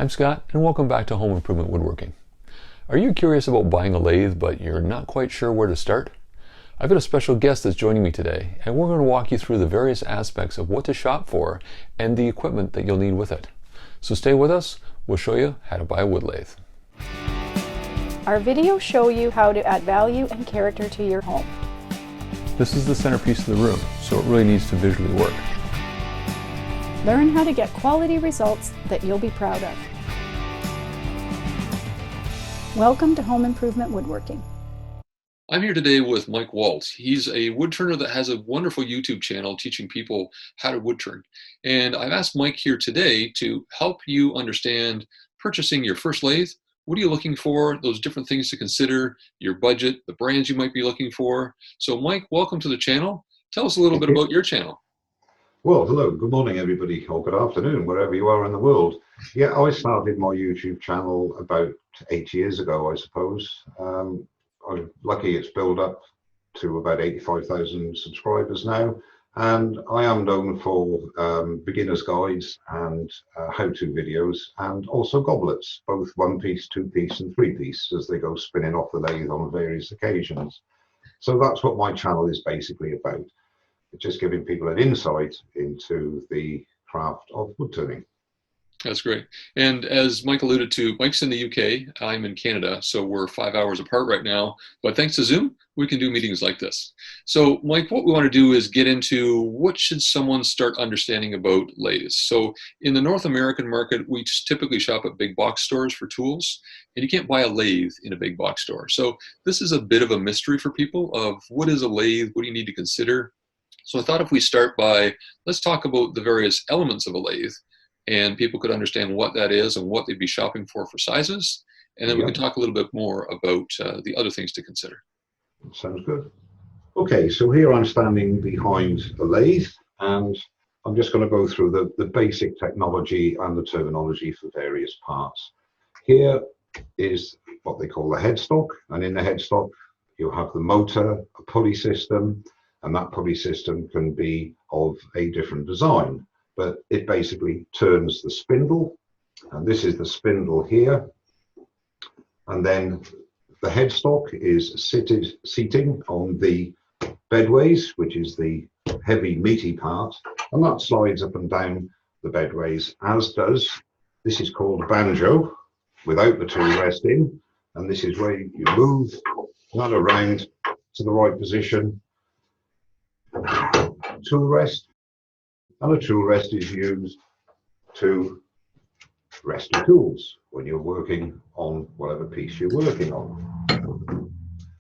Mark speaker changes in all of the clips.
Speaker 1: I'm Scott, and welcome back to Home Improvement Woodworking. Are you curious about buying a lathe, but you're not quite sure where to start? I've got a special guest that's joining me today, and we're going to walk you through the various aspects of what to shop for and the equipment that you'll need with it. So stay with us, we'll show you how to buy a wood lathe.
Speaker 2: Our videos show you how to add value and character to your home.
Speaker 1: This is the centerpiece of the room, so it really needs to visually work.
Speaker 2: Learn how to get quality results that you'll be proud of. Welcome to Home Improvement Woodworking.
Speaker 1: I'm here today with Mike Waldt. He's a woodturner that has a wonderful YouTube channel teaching people how to woodturn. And I've asked Mike here today to help you understand purchasing your first lathe. What are you looking for? Those different things to consider, your budget, the brands you might be looking for. So Mike, welcome to the channel. Tell us a little bit about your channel.
Speaker 3: Well, hello, good morning everybody, or good afternoon, wherever you are in the world. Yeah, I started my YouTube channel about 8 years ago, I suppose. I'm lucky it's built up to about 85,000 subscribers now. And I am known for beginner's guides and how-to videos, and also goblets, both one piece, two piece and three piece, as they go spinning off the lathe on various occasions. So that's what my channel is basically about. Just giving people an insight into the craft of woodturning.
Speaker 1: That's great. And as Mike alluded to, Mike's in the UK, I'm in Canada, so we're 5 hours apart right now. But thanks to Zoom, we can do meetings like this. So Mike, what we want to do is get into what should someone start understanding about lathes. So in the North American market, we typically shop at big box stores for tools, and you can't buy a lathe in a big box store. So this is a bit of a mystery for people of what is a lathe, what do you need to consider? So I thought if we start by, let's talk about the various elements of a lathe, and people could understand what that is and what they'd be shopping for sizes. And then we can talk a little bit more about the other things to consider.
Speaker 3: Sounds good. Okay, so here I'm standing behind a lathe, and I'm just going to go through the basic technology and the terminology for various parts. Here is what they call the headstock, and in the headstock you have the motor, a pulley system, and that pulley system can be of a different design, but it basically turns the spindle, and this is the spindle here. And then the headstock is seating on the bedways, which is the heavy meaty part, and that slides up and down the bedways, as does, this is called a banjo, without the tool rest in, and this is where you move that around to the right position. Tool rest, and a tool rest is used to rest your tools when you're working on whatever piece you're working on,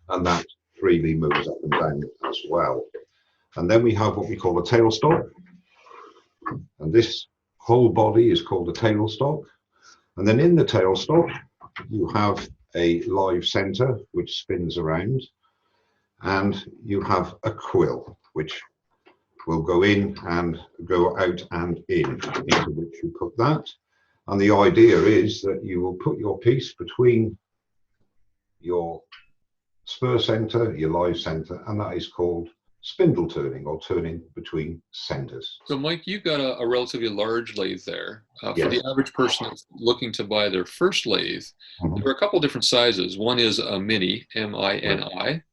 Speaker 3: and that freely moves up and down as well. And then we have what we call a tailstock, and this whole body is called a tailstock. And then in the tailstock you have a live center which spins around, and you have a quill which will go in and go out and into which you put that. And the idea is that you will put your piece between your spur center, your live center, and that is called spindle turning, or turning between centers.
Speaker 1: So Mike, you've got a relatively large lathe there.
Speaker 3: Yes.
Speaker 1: For the average person that's looking to buy their first lathe, there are a couple different sizes. One is a mini, M-I-N-I,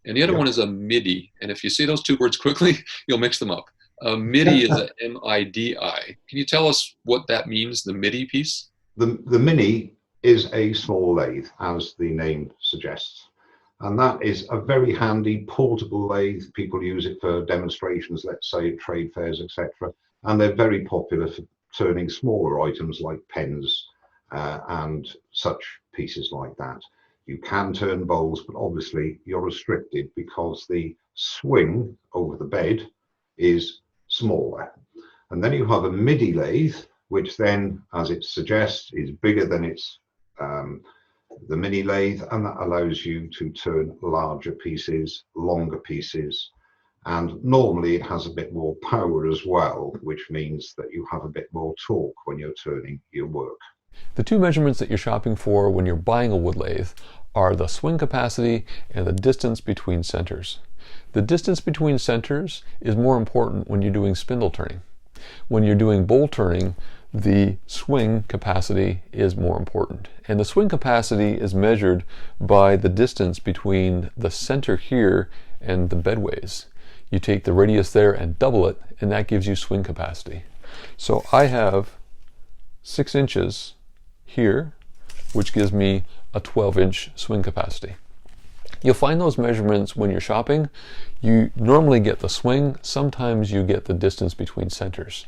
Speaker 1: and the other one is a MIDI. And if you say those two words quickly, you'll mix them up. A MIDI is a M-I-D-I. Can you tell us what that means, the MIDI piece?
Speaker 3: The mini is a small lathe, as the name suggests. And that is a very handy portable lathe. People use it for demonstrations, let's say at trade fairs, etc. And they're very popular for turning smaller items like pens and such pieces like that. You can turn bowls, but obviously you're restricted because the swing over the bed is smaller. And then you have a MIDI lathe, which then, as it suggests, is bigger than its the mini lathe, and that allows you to turn larger pieces, longer pieces, and normally it has a bit more power as well, which means that you have a bit more torque when you're turning your work.
Speaker 1: The two measurements that you're shopping for when you're buying a wood lathe are the swing capacity and the distance between centers. The distance between centers is more important when you're doing spindle turning. When you're doing bowl turning, the swing capacity is more important. And the swing capacity is measured by the distance between the center here and the bedways. You take the radius there and double it, and that gives you swing capacity. So I have 6 inches here, which gives me a 12-inch swing capacity. You'll find those measurements when you're shopping. You normally get the swing, sometimes you get the distance between centers.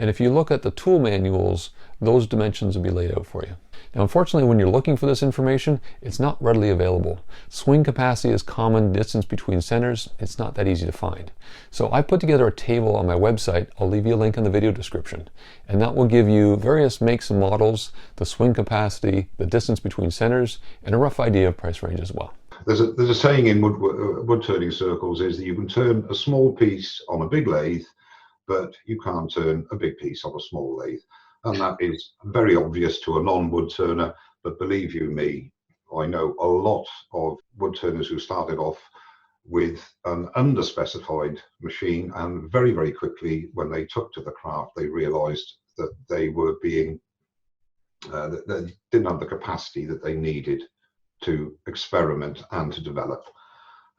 Speaker 1: And if you look at the tool manuals, those dimensions will be laid out for you. Now, unfortunately, when you're looking for this information, it's not readily available. Swing capacity is common, distance between centers, it's not that easy to find. So I put together a table on my website. I'll leave you a link in the video description. And that will give you various makes and models, the swing capacity, the distance between centers, and a rough idea of price range as well.
Speaker 3: There's a saying in wood turning circles is that you can turn a small piece on a big lathe, but you can't turn a big piece on a small lathe. And that is very obvious to a non-wood turner, but believe you me, I know a lot of wood turners who started off with an underspecified machine, and very, very quickly when they took to the craft, they realized that they were being, that they didn't have the capacity that they needed to experiment and to develop.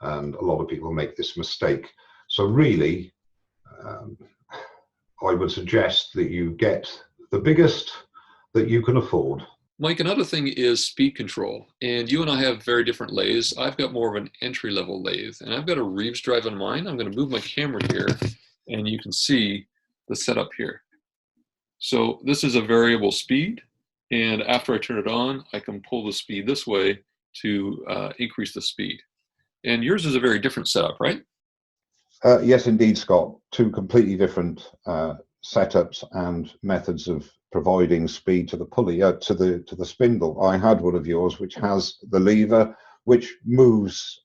Speaker 3: And a lot of people make this mistake. So really, I would suggest that you get the biggest that you can afford.
Speaker 1: Mike, another thing is speed control. And you and I have very different lathes. I've got more of an entry-level lathe, and I've got a Reeves drive on mine. I'm going to move my camera here, and you can see the setup here. So this is a variable speed, and after I turn it on, I can pull the speed this way to increase the speed. And yours is a very different setup, right?
Speaker 3: Yes, indeed, Scott. Two completely different setups and methods of providing speed to the pulley, to the spindle. I had one of yours which has the lever which moves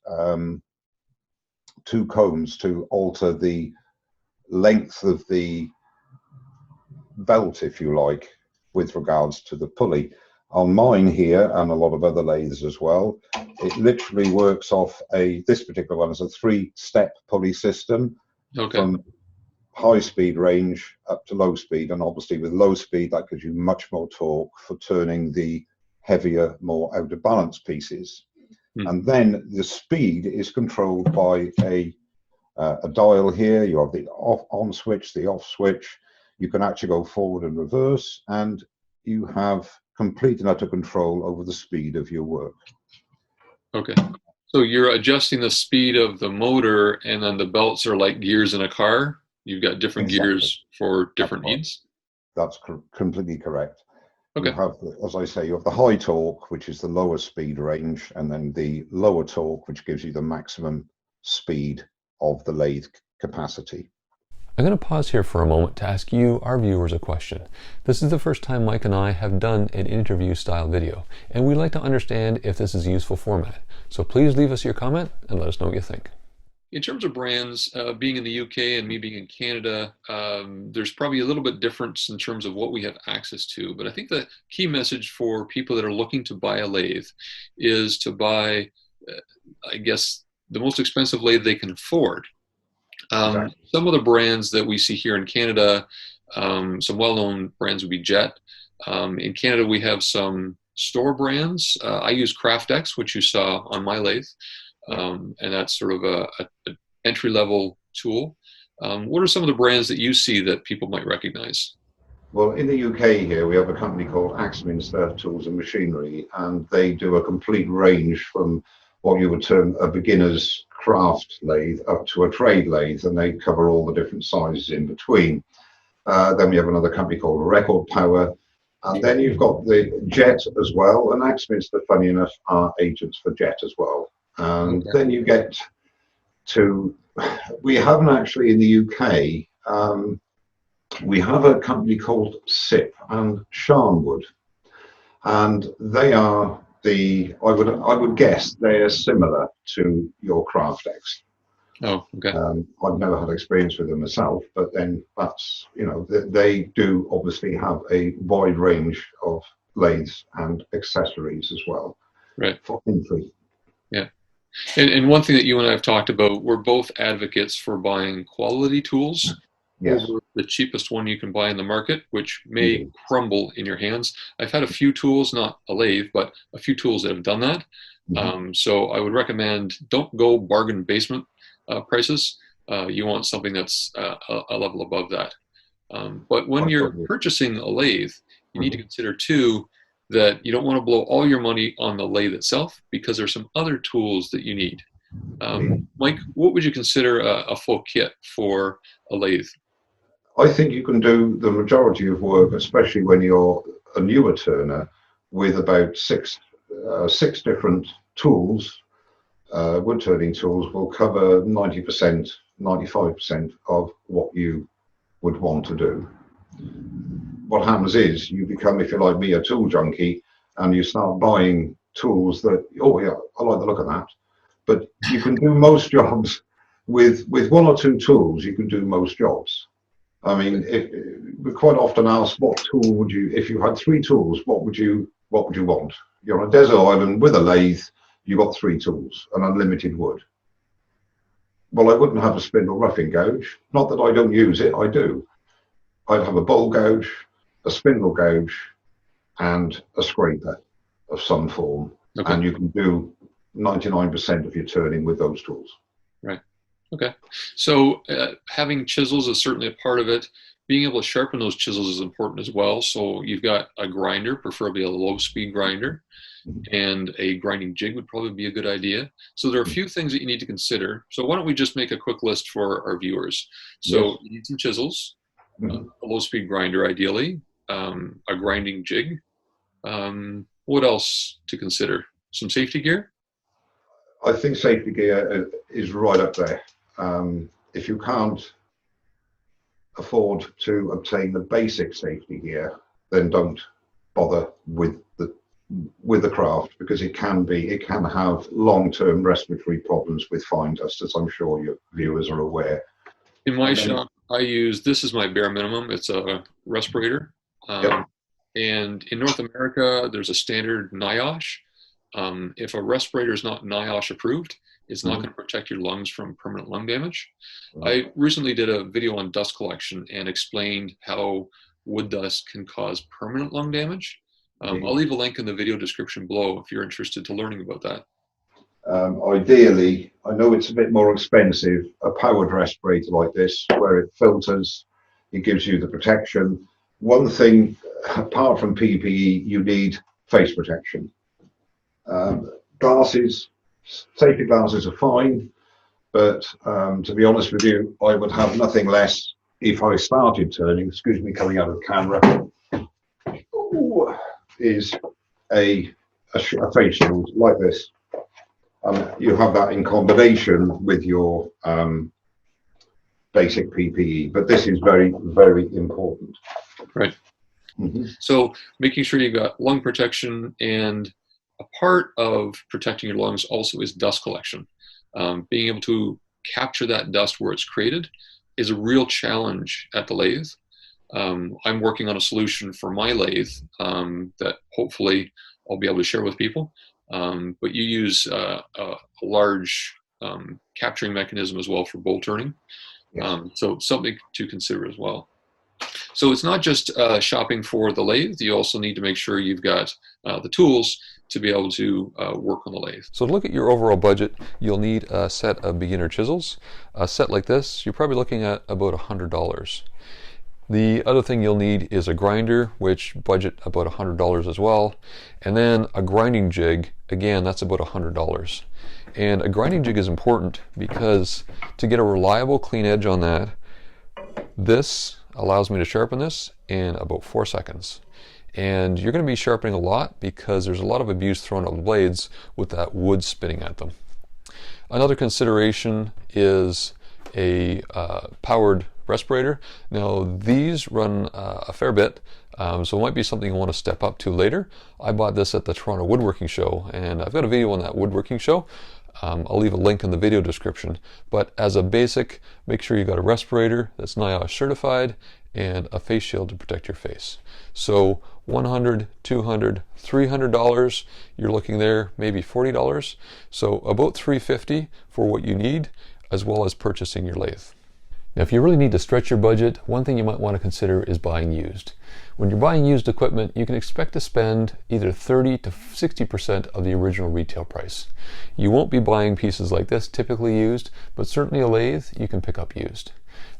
Speaker 3: 2 combs to alter the length of the belt, if you like, with regards to the pulley. On mine here, and a lot of other lathes as well, it literally works off this particular one is a 3-step pulley system.
Speaker 1: Okay.
Speaker 3: From high speed range up to low speed, and obviously with low speed that gives you much more torque for turning the heavier, more out of balance pieces. And then the speed is controlled by a dial here. You have the on switch, the off switch. You can actually go forward and reverse, and you have complete and utter control over the speed of your work. Okay.
Speaker 1: So you're adjusting the speed of the motor, and then the belts are like gears in a car. You've got different gears for different needs.
Speaker 3: That's completely correct.
Speaker 1: Okay.
Speaker 3: You have, as I say, you have the high torque, which is the lower speed range, and then the lower torque, which gives you the maximum speed of the lathe capacity.
Speaker 1: I'm going to pause here for a moment to ask you, our viewers, a question. This is the first time Mike and I have done an interview style video, and we'd like to understand if this is a useful format. So please leave us your comment and let us know what you think. In terms of brands, being in the UK and me being in Canada, there's probably a little bit difference in terms of what we have access to. But I think the key message for people that are looking to buy a lathe is to buy, I guess, the most expensive lathe they can afford.
Speaker 3: Exactly.
Speaker 1: Some of the brands that we see here in Canada, some well-known brands would be Jet. In Canada, we have some store brands. I use CraftX, which you saw on my lathe. And that's sort of an entry-level tool. What are some of the brands that you see that people might recognize?
Speaker 3: Well, in the UK here, we have a company called Axminster Tools and Machinery, and they do a complete range from what you would term a beginner's craft lathe up to a trade lathe, and they cover all the different sizes in between. Then we have another company called Record Power, and then you've got the Jet as well, and Axminster, funny enough, are agents for Jet as well. And then you get to, we haven't actually in the UK, we have a company called SIP and Sharnwood, and they are the, I would guess they are similar to your CraftX.
Speaker 1: Oh, okay.
Speaker 3: I've never had experience with them myself, but then that's, you know, they do obviously have a wide range of lathes and accessories as well.
Speaker 1: Right.
Speaker 3: For entry.
Speaker 1: Yeah. And one thing that you and I have talked about, we're both advocates for buying quality tools.
Speaker 3: Yes,
Speaker 1: over the cheapest one you can buy in the market, which may
Speaker 3: indeed.
Speaker 1: crumble in your hands. I've had a few tools, not a lathe, but a few tools that have done that.
Speaker 3: Mhm.
Speaker 1: So I would recommend don't go bargain basement prices. You want something that's a level above that. But when
Speaker 3: I
Speaker 1: you're
Speaker 3: totally.
Speaker 1: purchasing a lathe, you need to
Speaker 3: Mhm.
Speaker 1: consider too that you don't want to blow all your money on the lathe itself because there's some other tools that you need. Mike, what would you consider a full kit for a lathe?
Speaker 3: I think you can do the majority of work, especially when you're a newer turner, with about six different tools. Wood turning tools will cover 90%, 95% of what you would want to do. What happens is you become, if you're like me, a tool junkie, and you start buying tools that, oh yeah, I like the look of that. But you can do most jobs with one or two tools. You can do most jobs. I mean, if we quite often ask, what tool would you, if you had three tools, what would you want? You're on a desert island with a lathe. You got three tools and unlimited wood. Well, I wouldn't have a spindle roughing gouge. Not that I don't use it, I do. I'd have a bowl gouge, a spindle gouge, and a scraper of some form.
Speaker 1: Okay,
Speaker 3: And you can do 99% of your turning with those tools.
Speaker 1: right. Okay. So having chisels is certainly a part of it. Being able to sharpen those chisels is important as well. So you've got a grinder, preferably a low speed grinder, and a grinding jig would probably be a good idea. So there are a few things that you need to consider. So why don't we just make a quick list for our viewers?
Speaker 3: Yes.
Speaker 1: So you need some chisels,
Speaker 3: Mhm.
Speaker 1: a low speed grinder ideally, a grinding jig. What else to consider? Some safety gear?
Speaker 3: I think safety gear is right up there. If you can't afford to obtain the basic safety gear, then don't bother with the craft, because it can have long-term respiratory problems with fine dust, as I'm sure your viewers are aware.
Speaker 1: In my
Speaker 3: And then,
Speaker 1: shop, I use this is my bare minimum. It's a respirator.
Speaker 3: yep.
Speaker 1: And in North America, there's a standard NIOSH. If a respirator is not NIOSH approved, it's not
Speaker 3: Mhm.
Speaker 1: going to protect your lungs from permanent lung damage.
Speaker 3: Right.
Speaker 1: I recently did a video on dust collection and explained how wood dust can cause permanent lung damage. I'll
Speaker 3: Indeed.
Speaker 1: leave a link in the video description below if you're interested to learning about that.
Speaker 3: Ideally, I know it's a bit more expensive, a powered respirator like this, where it filters, it gives you the protection. One thing, apart from PPE, you need face protection. Glasses, safety glasses are fine, but to be honest with you, I would have nothing less if I started turning, excuse me, coming out of the camera, is a face shield like this. You have that in combination with your basic PPE, but this is very, very important.
Speaker 1: Right.
Speaker 3: Mhm.
Speaker 1: So making sure you've got lung protection, and a part of protecting your lungs also is dust collection. Being able to capture that dust where it's created is a real challenge at the lathe. I'm working on a solution for my lathe that hopefully I'll be able to share with people. But you use a large capturing mechanism as well for bolt turning.
Speaker 3: Yes.
Speaker 1: So something to consider as well. So it's not just shopping for the lathe. You also need to make sure you've got the tools to be able to work on the lathe.
Speaker 4: So to look at your overall budget, you'll need a set of beginner chisels. A set like this, you're probably looking at about $100. The other thing you'll need is a grinder, which budget about $100 as well. And then a grinding jig, again, that's about $100. And a grinding jig is important because to get a reliable clean edge on that, this allows me to sharpen this in about 4 seconds. And you're going to be sharpening a lot because there's a lot of abuse thrown at the blades with that wood spinning at them. Another consideration is a powered respirator. Now these run a fair bit, so it might be something you want to step up to later. I bought this at the Toronto Woodworking Show, and I've got a video on that Woodworking Show. I'll leave a link in the video description. But as a basic, make sure you got a respirator that's NIOSH certified and a face shield to protect your face. So $100, $200, $300, you're looking there, maybe $40. So about $350 for what you need, as well as purchasing your lathe. Now, if you really need to stretch your budget, one thing you might want to consider is buying used. When you're buying used equipment, you can expect to spend either 30 to 60% of the original retail price. You won't be buying pieces like this typically used, but certainly a lathe you can pick up used.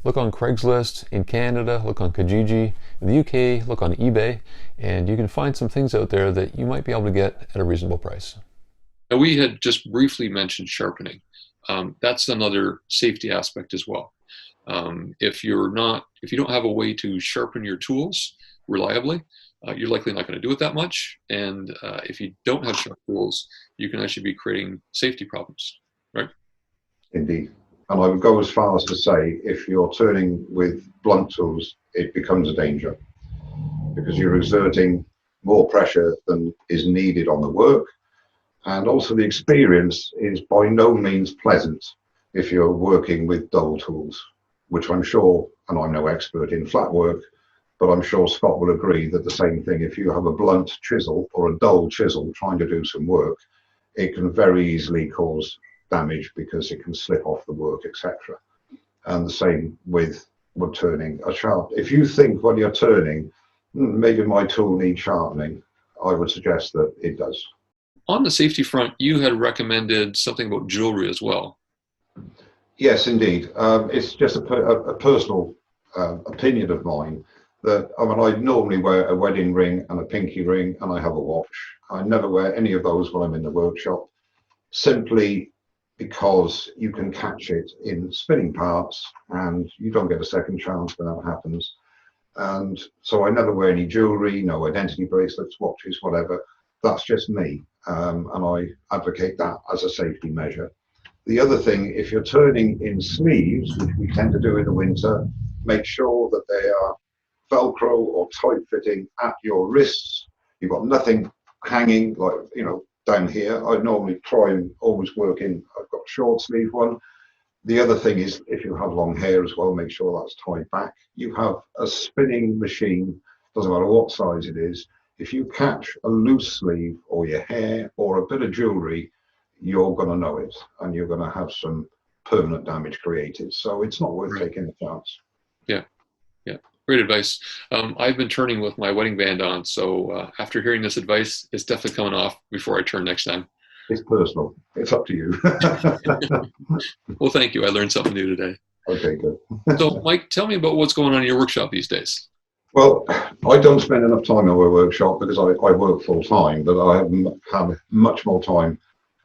Speaker 4: Look on Craigslist in Canada, look on Kijiji in the UK, look on eBay, and you can find some things out there that you might be able to get at a reasonable price.
Speaker 1: Now, we had just briefly mentioned sharpening. That's another safety aspect as well. If you don't have a way to sharpen your tools reliably, you're likely not going to do it that much. And if you don't have sharp tools, you can actually be creating safety problems, right?
Speaker 3: Indeed. And I would go as far as to say, if you're turning with blunt tools, it becomes a danger because you're exerting more pressure than is needed on the work. And also the experience is by no means pleasant if you're working with dull tools, which I'm sure, and I'm no expert in flat work, but I'm sure Scott will agree that the same thing, if you have a blunt chisel or a dull chisel trying to do some work, it can very easily cause damage because it can slip off the work, etc. And the same with wood turning. If you think when you're turning, maybe my tool needs sharpening, I would suggest that it does.
Speaker 1: On the safety front, you had recommended something about jewelry as well.
Speaker 3: Yes, indeed. It's just a personal opinion of mine that I normally wear a wedding ring and a pinky ring, and I have a watch. I never wear any of those when I'm in the workshop, simply because you can catch it in spinning parts and you don't get a second chance when that happens. And so I never wear any jewelry, no identity bracelets, watches, whatever. That's just me, and I advocate that as a safety measure. The other thing, if you're turning in sleeves, which we tend to do in the winter, make sure that they are Velcro or tight fitting at your wrists. You've got nothing hanging like, down here. I normally try and always work in, I've got a short sleeve one. The other thing is, if you have long hair as well, make sure that's tied back. You have a spinning machine, doesn't matter what size it is. If you catch a loose sleeve or your hair or a bit of jewelry, you're going to know it and you're going to have some permanent damage created. So it's not worth taking a chance.
Speaker 1: Yeah, yeah. Great advice. I've been turning with my wedding band on, so after hearing this advice, it's definitely coming off before I turn next time.
Speaker 3: It's personal. It's up to you.
Speaker 1: Well, thank you. I learned something new today.
Speaker 3: Okay, good.
Speaker 1: So, Mike, tell me about what's going on in your workshop these days.
Speaker 3: Well, I don't spend enough time in my workshop because I work full time, but I haven't had much more time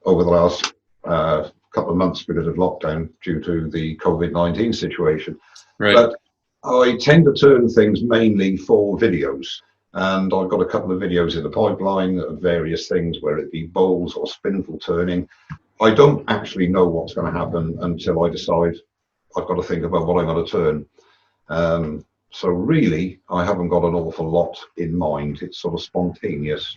Speaker 3: over the last couple of months because of lockdown due to the COVID-19 situation.
Speaker 1: Right.
Speaker 3: But I tend to turn things mainly for videos, and I've got a couple of videos in the pipeline of various things, whether it be bowls or spindle turning. I don't actually know what's going to happen until I decide I've got to think about what I'm going to turn. So really, I haven't got an awful lot in mind. It's sort of spontaneous.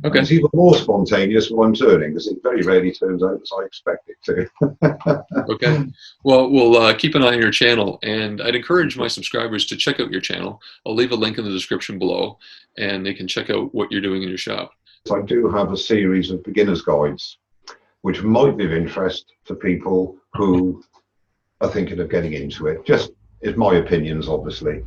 Speaker 1: Okay.
Speaker 3: It's even more spontaneous when I'm turning because it very rarely turns out as I expect it to.
Speaker 1: Okay. Well, we'll keep an eye on your channel, and I'd encourage my subscribers to check out your channel. I'll leave a link in the description below, and they can check out what you're doing in your shop.
Speaker 3: I do have a series of beginner's guides, which might be of interest to people who are thinking of getting into it. Just is my opinions, obviously.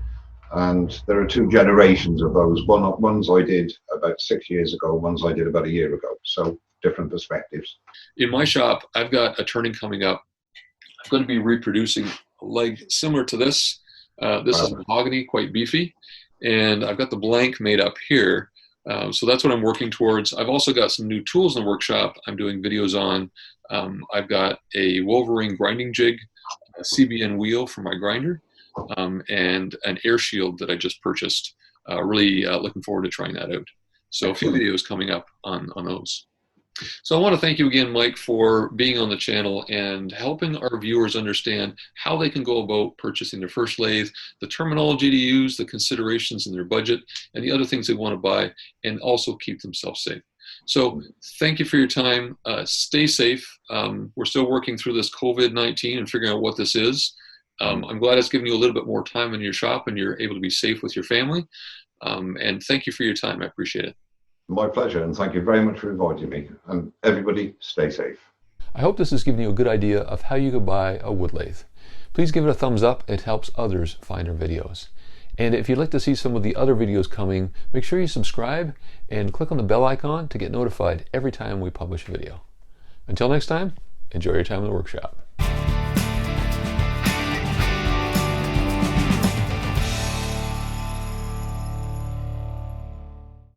Speaker 3: And there are two generations of those. Ones I did about 6 years ago, ones I did about a year ago. So different perspectives.
Speaker 1: In my shop, I've got a turning coming up. I'm going to be reproducing a leg similar to this. This is mahogany, quite beefy. And I've got the blank made up here. So that's what I'm working towards. I've also got some new tools in the workshop I'm doing videos on. I've got a Wolverine grinding jig, a CBN wheel for my grinder, and an air shield that I just purchased. Really looking forward to trying that out. So a few videos coming up on those. So I want to thank you again, Mike, for being on the channel and helping our viewers understand how they can go about purchasing their first lathe, the terminology to use, the considerations in their budget, and the other things they want to buy, and also keep themselves safe. So thank you for your time. Stay safe. We're still working through this COVID-19 and figuring out what this is. I'm glad it's given you a little bit more time in your shop and you're able to be safe with your family. And thank you for your time. I appreciate it.
Speaker 3: My pleasure, and thank you very much for inviting me. And everybody, stay safe.
Speaker 4: I hope this has given you a good idea of how you could buy a wood lathe. Please give it a thumbs up. It helps others find our videos. And if you'd like to see some of the other videos coming, make sure you subscribe and click on the bell icon to get notified every time we publish a video. Until next time, enjoy your time in the workshop.